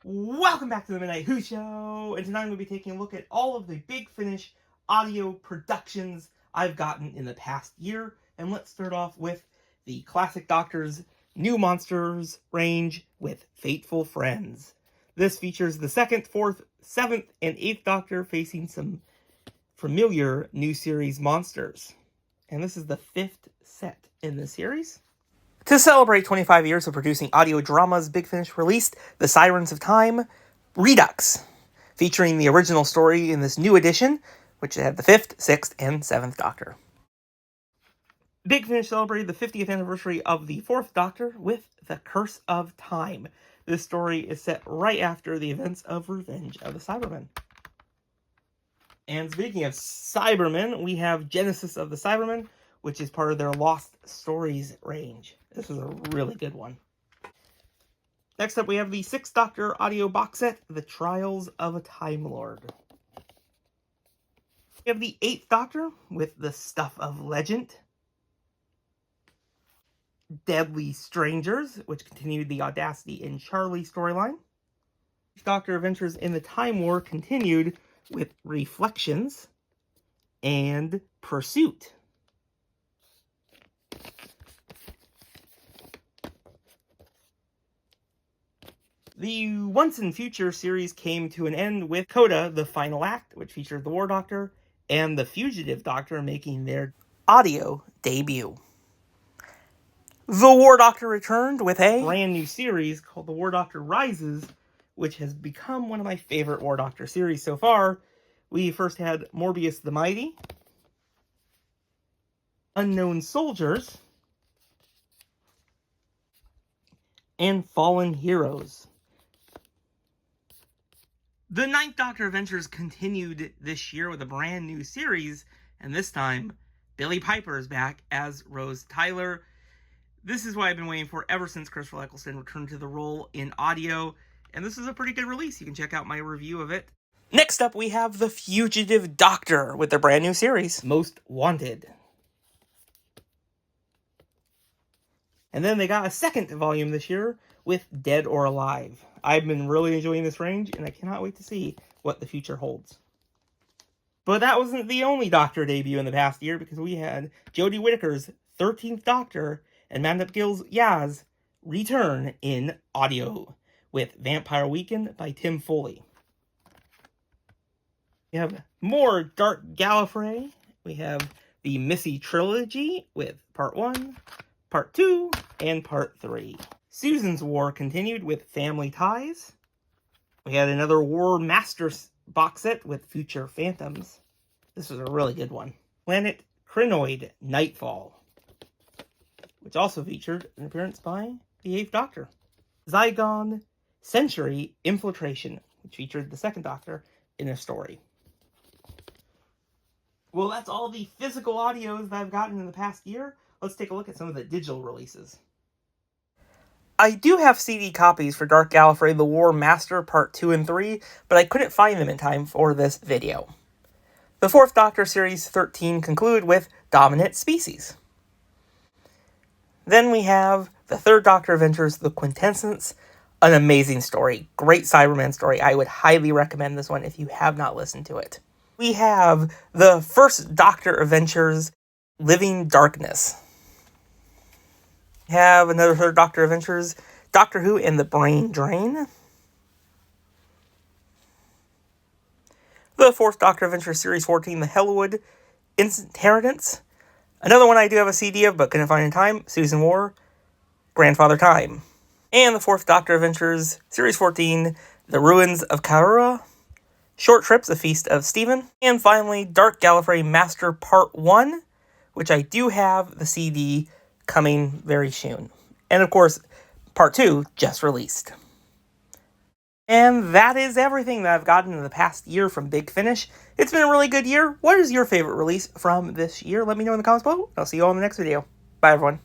Welcome back to the Midnight Who Show, and tonight I'm going to be taking a look at all of the Big Finish audio productions I've gotten in the past year. And let's start off with the Classic Doctor's New Monsters range with Fateful Friends. This features the 2nd, 4th, 7th, and 8th Doctor facing some familiar new series monsters. And this is the 5th set in the series. To celebrate 25 years of producing audio dramas, Big Finish released The Sirens of Time Redux, featuring the original story in this new edition, which had the 5th, 6th, and 7th Doctor. Big Finish celebrated the 50th anniversary of the 4th Doctor with The Curse of Time. This story is set right after the events of Revenge of the Cybermen. And speaking of Cybermen, we have Genesis of the Cybermen, which is part of their Lost Stories range. This is a really good one. Next up, we have the 6th Doctor audio box set, The Trials of a Time Lord. We have the 8th Doctor with The Stuff of Legend. Deadly Strangers, which continued the Audacity and Charlie storyline. 8th Doctor Adventures in the Time War continued with Reflections and Pursuit. The Once and Future series came to an end with Coda, the Final Act, which featured the War Doctor and the Fugitive Doctor making their audio debut. The War Doctor returned with a brand new series called The War Doctor Rises, which has become one of my favorite War Doctor series so far. We first had Morbius the Mighty, Unknown Soldiers, and Fallen Heroes. The 9th Doctor Adventures continued this year with a brand new series, and this time, Billie Piper is back as Rose Tyler. This is what I've been waiting for ever since Christopher Eccleston returned to the role in audio, and this is a pretty good release. You can check out my review of it. Next up, we have The Fugitive Doctor with their brand new series, Most Wanted. And then they got a 2nd volume this year with Dead or Alive. I've been really enjoying this range, and I cannot wait to see what the future holds. But that wasn't the only Doctor debut in the past year, because we had Jodie Whittaker's 13th Doctor and Mandip Gill's Yaz return in audio with Vampire Weekend by Tim Foley. We have more Dark Gallifrey. We have the Missy Trilogy with Part 1, Part 2, and Part 3. Susan's War continued with Family Ties. We had another War Masters box set with Future Phantoms. This was a really good one. Planet Krynoid Nightfall, which also featured an appearance by the 8th Doctor. Zygon Century Infiltration, which featured the 2nd Doctor in a story. Well, that's all the physical audios that I've gotten in the past year. Let's take a look at some of the digital releases. I do have CD copies for Dark Gallifrey The War Master Part 2 and 3, but I couldn't find them in time for this video. The 4th Doctor Series 13 concluded with Dominant Species. Then we have the 3rd Doctor Adventures The Quintessence, an amazing story. Great Cyberman story. I would highly recommend this one if you have not listened to it. We have the 1st Doctor Adventures Living Darkness. We have another 3rd Doctor Adventures, Doctor Who and the Brain Drain. The 4th Doctor Adventures Series 14, The Hellwood Inheritance. Another one I do have a CD of, but couldn't find in time, Susan War, Grandfather Time. And the 4th Doctor Adventures Series 14, The Ruins of Karura, Short Trips, The Feast of Stephen. And finally, Dark Gallifrey Master Part 1, which I do have the CD coming very soon. And of course, Part 2 just released. And that is everything that I've gotten in the past year from Big Finish. It's been a really good year. What is your favorite release from this year? Let me know in the comments below. I'll see you all in the next video. Bye, everyone.